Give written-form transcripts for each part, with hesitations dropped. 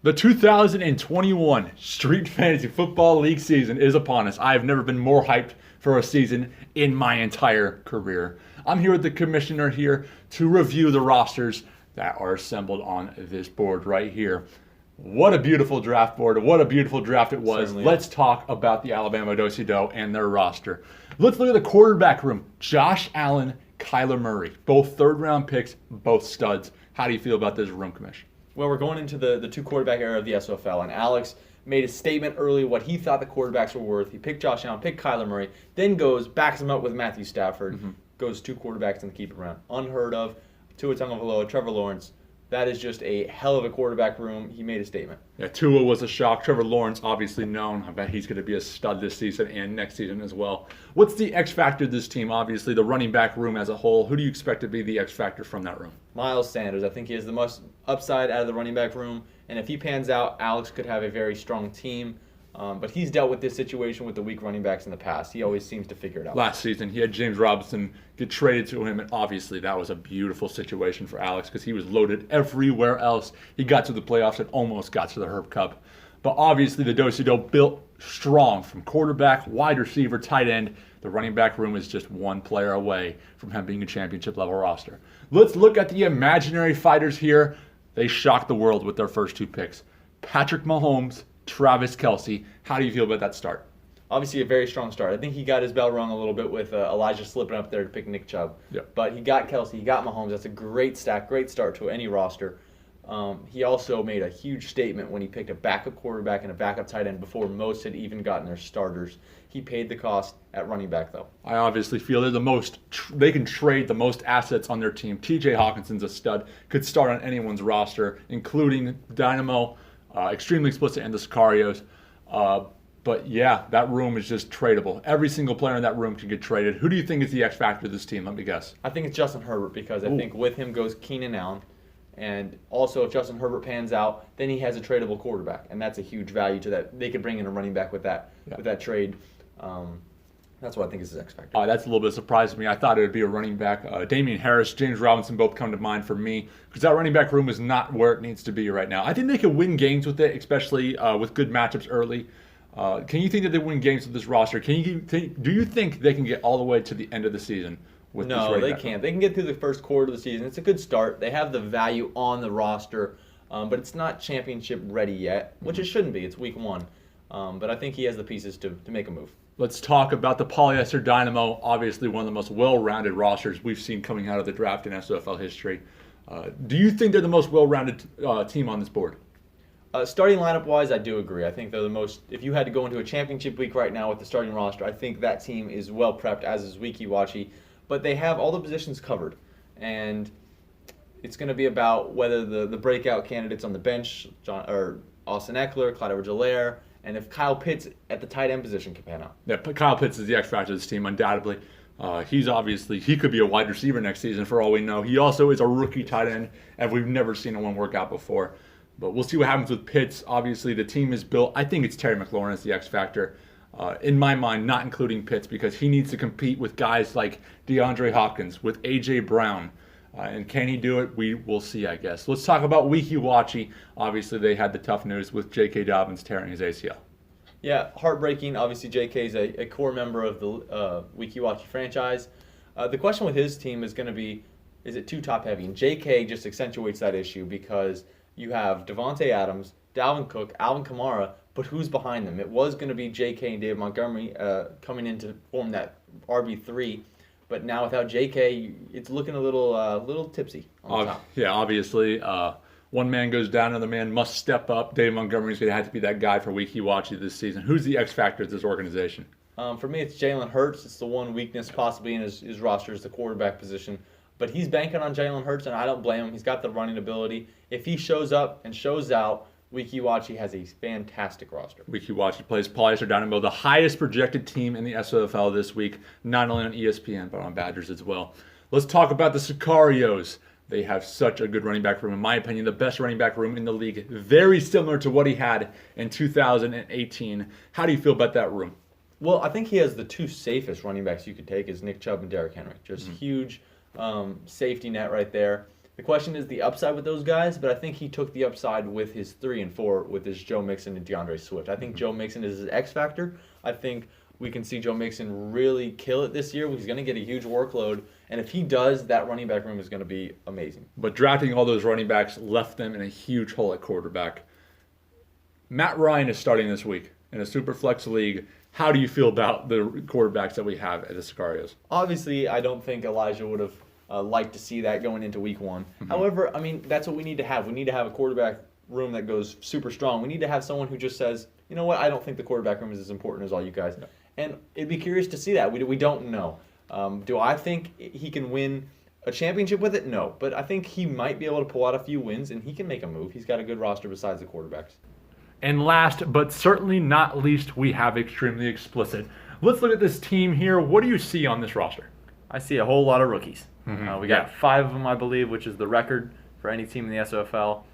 The 2021 Street Fantasy Football League season is upon us. I have never been more hyped for a season in my entire career. I'm here with the commissioner here to review the rosters that are assembled on this board right here. What a beautiful draft board. What a beautiful draft it was. Certainly Let's talk about the Alabama Do-Si-Do and their roster. Let's look at the quarterback room. Josh Allen, Kyler Murray. Both third-round picks, both studs. How do you feel about this room, Commish? Well, we're going into the two quarterback era of the SOFL, and Alex made a statement early what he thought the quarterbacks were worth. He picked Josh Allen, picked Kyler Murray, then backs him up with Matthew Stafford, goes two quarterbacks and keep it around. Unheard of. Tua Tagovailoa, Trevor Lawrence. That is just a hell of a quarterback room. He made a statement. Yeah, Tua was a shock. Trevor Lawrence, obviously known. I bet he's going to be a stud this season and next season as well. What's the X factor of this team? Obviously, the running back room as a whole. Who do you expect to be the X factor from that room? Miles Sanders. I think he has the most upside out of the running back room. And if he pans out, Alex could have a very strong team. But he's dealt with this situation with the weak running backs in the past. He always seems to figure it out. Last season, he had James Robinson get traded to him, and obviously that was a beautiful situation for Alex because he was loaded everywhere else. He got to the playoffs and almost got to the Herb Cup. But obviously the Do-Si-Do built strong from quarterback, wide receiver, tight end. The running back room is just one player away from him being a championship level roster. Let's look at the imaginary fighters here. They shocked the world with their first two picks. Patrick Mahomes, Travis Kelce. How do you feel about that start? Obviously, a very strong start. I think he got his bell rung a little bit with Elijah slipping up there to pick Nick Chubb. Yep. But he got Kelce, he got Mahomes. That's a great stack, great start to any roster. He also made a huge statement when he picked a backup quarterback and a backup tight end before most had even gotten their starters. He paid the cost at running back, though. I obviously feel they're the most. They can trade the most assets on their team. T.J. Hawkinson's a stud. Could start on anyone's roster, including Dynamo, extremely explicit, and the Sicarios. But yeah, that room is just tradable. Every single player in that room can get traded. Who do you think is the X factor of this team? Let me guess. I think it's Justin Herbert because I think with him goes Keenan Allen. And also, if Justin Herbert pans out, then he has a tradable quarterback, and that's a huge value to that. They could bring in a running back with that trade. That's what I think is his X factor. That's a little bit surprised to me. I thought it would be a running back. Damian Harris, James Robinson both come to mind for me because that running back room is not where it needs to be right now. I think they could win games with it, especially with good matchups early. Can you think that they win games with this roster? Do you think they can get all the way to the end of the season? No, they can't. They can get through the first quarter of the season. It's a good start. They have the value on the roster, but it's not championship ready yet, which it shouldn't be. It's week one. But I think he has the pieces to make a move. Let's talk about the Polyester Dynamo, obviously one of the most well-rounded rosters we've seen coming out of the draft in SOFL history. Do you think they're the most well-rounded team on this board? Starting lineup-wise, I do agree. I think they're the most. If you had to go into a championship week right now with the starting roster, I think that team is well prepped, as is Wikiwachi. But they have all the positions covered, and it's going to be about whether the breakout candidates on the bench, Austin Eckler, Clyde Edwards-Helaire, and if Kyle Pitts at the tight end position can pan out. Yeah, Kyle Pitts is the X factor of this team, undoubtedly. He could be a wide receiver next season for all we know. He also is a rookie tight end, and we've never seen one work out before. But we'll see what happens with Pitts. Obviously, the team is built. I think it's Terry McLaurin as the X factor. In my mind, not including Pitts, because he needs to compete with guys like DeAndre Hopkins, with A.J. Brown. And can he do it? We will see, I guess. Let's talk about Wikiwachi. Obviously, they had the tough news with J.K. Dobbins tearing his ACL. Yeah, heartbreaking. Obviously, J.K. is a core member of the Wikiwachi franchise. The question with his team is going to be, is it too top-heavy? And J.K. just accentuates that issue because you have Devontae Adams, Dalvin Cook, Alvin Kamara, but who's behind them? It was going to be J.K. and David Montgomery coming in to form that RB3, but now without J.K., it's looking a little tipsy on the top. Yeah, obviously, one man goes down, another man must step up. David Montgomery's going to have to be that guy for Wikiwachi this season. Who's the X factor of this organization? For me, it's Jalen Hurts. It's the one weakness possibly in his roster is the quarterback position. But he's banking on Jalen Hurts, and I don't blame him. He's got the running ability. If he shows up and shows out, Wikiwachi has a fantastic roster. Wikiwachi plays Polyester Dynamo, the highest projected team in the SOFL this week, not only on ESPN, but on Badgers as well. Let's talk about the Sicarios. They have such a good running back room. In my opinion, the best running back room in the league. Very similar to what he had in 2018. How do you feel about that room? Well, I think he has the two safest running backs you could take is Nick Chubb and Derrick Henry. Just huge safety net right there. The question is the upside with those guys, but I think he took the upside with his 3 and 4 with his Joe Mixon and DeAndre Swift. I think Joe Mixon is his X factor. I think we can see Joe Mixon really kill it this year. He's going to get a huge workload, and if he does, that running back room is going to be amazing. But drafting all those running backs left them in a huge hole at quarterback. Matt Ryan is starting this week in a super flex league. How do you feel about the quarterbacks that we have at the Sicarios? Obviously, I don't think Elijah would have liked to see that going into week 1. However, I mean, that's what we need to have. We need to have a quarterback room that goes super strong. We need to have someone who just says, you know what, I don't think the quarterback room is as important as all you guys. No. And it'd be curious to see that. We don't know. Do I think he can win a championship with it? No. But I think he might be able to pull out a few wins, and he can make a move. He's got a good roster besides the quarterbacks. And last, but certainly not least, we have Extremely Explicit. Let's look at this team here. What do you see on this roster? I see a whole lot of rookies. We got 5 of them, I believe, which is the record for any team in the SOFL.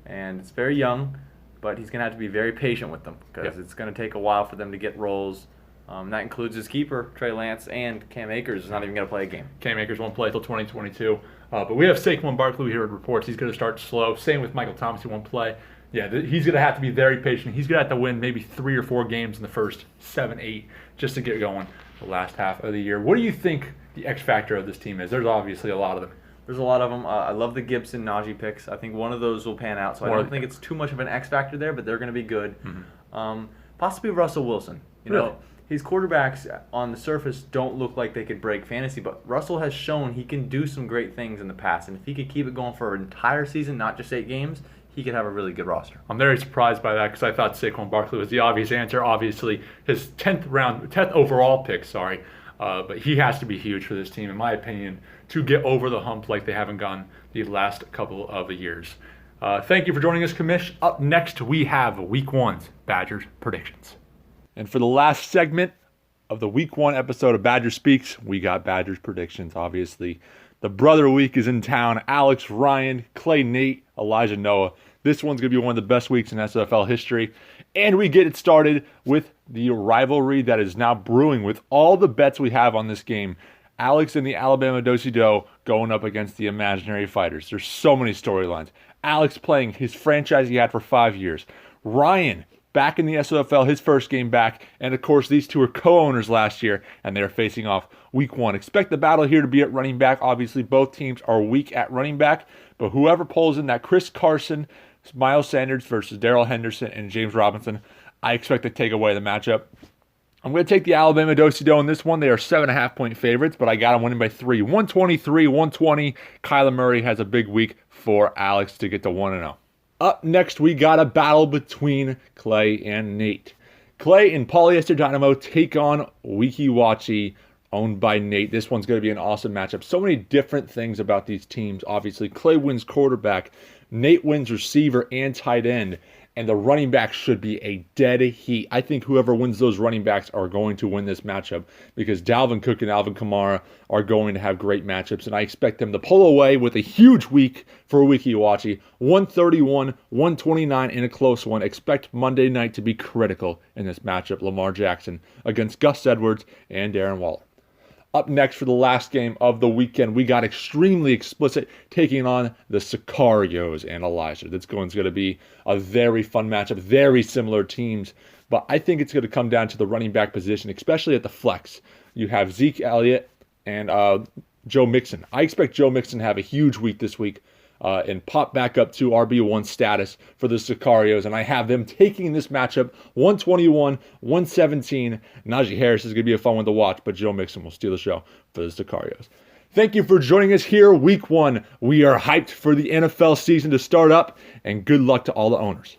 And it's very young, but he's going to have to be very patient with them because it's going to take a while for them to get roles. That includes his keeper, Trey Lance, and Cam Akers is not even going to play a game. Cam Akers won't play until 2022. But we have Saquon Barkley. We heard reports he's going to start slow. Same with Michael Thomas, he won't play. Yeah, he's going to have to be very patient. He's going to have to win maybe 3 or 4 games in the first 7, 8 just to get going the last half of the year. What do you think the X factor of this team is? There's obviously a lot of them. There's a lot of them. I love the Gibson, Najee picks. I think one of those will pan out. So I don't think it's too much of an X factor there, but they're going to be good. Possibly Russell Wilson. You know, his quarterbacks on the surface don't look like they could break fantasy, but Russell has shown he can do some great things in the past. And if he could keep it going for an entire season, not just 8 games, he could have a really good roster. I'm very surprised by that because I thought Saquon Barkley was the obvious answer. Obviously, his 10th overall pick, but he has to be huge for this team, in my opinion, to get over the hump like they haven't gone the last couple of years. Thank you for joining us, Commish. Up next, we have Week 1's Badgers predictions. And for the last segment of the Week 1 episode of Badger Speaks, we got Badgers predictions, obviously. The Brother Week is in town. Alex, Ryan, Clay, Nate, Elijah, Noah. This one's going to be one of the best weeks in SFL history. And we get it started with the rivalry that is now brewing with all the bets we have on this game. Alex and the Alabama Do-Si-Do going up against the Imaginary Fighters. There's so many storylines. Alex playing his franchise he had for 5 years. Ryan back in the SFL, his first game back. And of course, these two are co-owners last year, and they're facing off Week 1. Expect the battle here to be at running back. Obviously, both teams are weak at running back. But whoever pulls in that Chris Carson, Miles Sanders versus Darrell Henderson and James Robinson, I expect to take away the matchup. I'm going to take the Alabama Do-Si-Do in this one. They are 7.5-point favorites, but I got them winning by 3. 123-120. Kyler Murray has a big week for Alex to get to 1-0. Up next, we got a battle between Clay and Nate. Clay and Polyester Dynamo take on Weeki Wachee, owned by Nate. This one's going to be an awesome matchup. So many different things about these teams. Obviously, Clay wins quarterback. Nate wins receiver and tight end. And the running backs should be a dead heat. I think whoever wins those running backs are going to win this matchup because Dalvin Cook and Alvin Kamara are going to have great matchups. And I expect them to pull away with a huge week for Weeki Wachee. 131-129 in a close one. Expect Monday night to be critical in this matchup. Lamar Jackson against Gus Edwards and Darren Waller. Up next for the last game of the weekend, we got Extremely Explicit taking on the Sicarios and Elijah. This one's going to be a very fun matchup, very similar teams, but I think it's going to come down to the running back position, especially at the flex. You have Zeke Elliott and Joe Mixon. I expect Joe Mixon to have a huge week this week and pop back up to RB1 status for the Sicarios, and I have them taking this matchup 121-117. Najee Harris is going to be a fun one to watch, but Joe Mixon will steal the show for the Sicarios. Thank you for joining us here, Week 1. We are hyped for the NFL season to start up, and good luck to all the owners.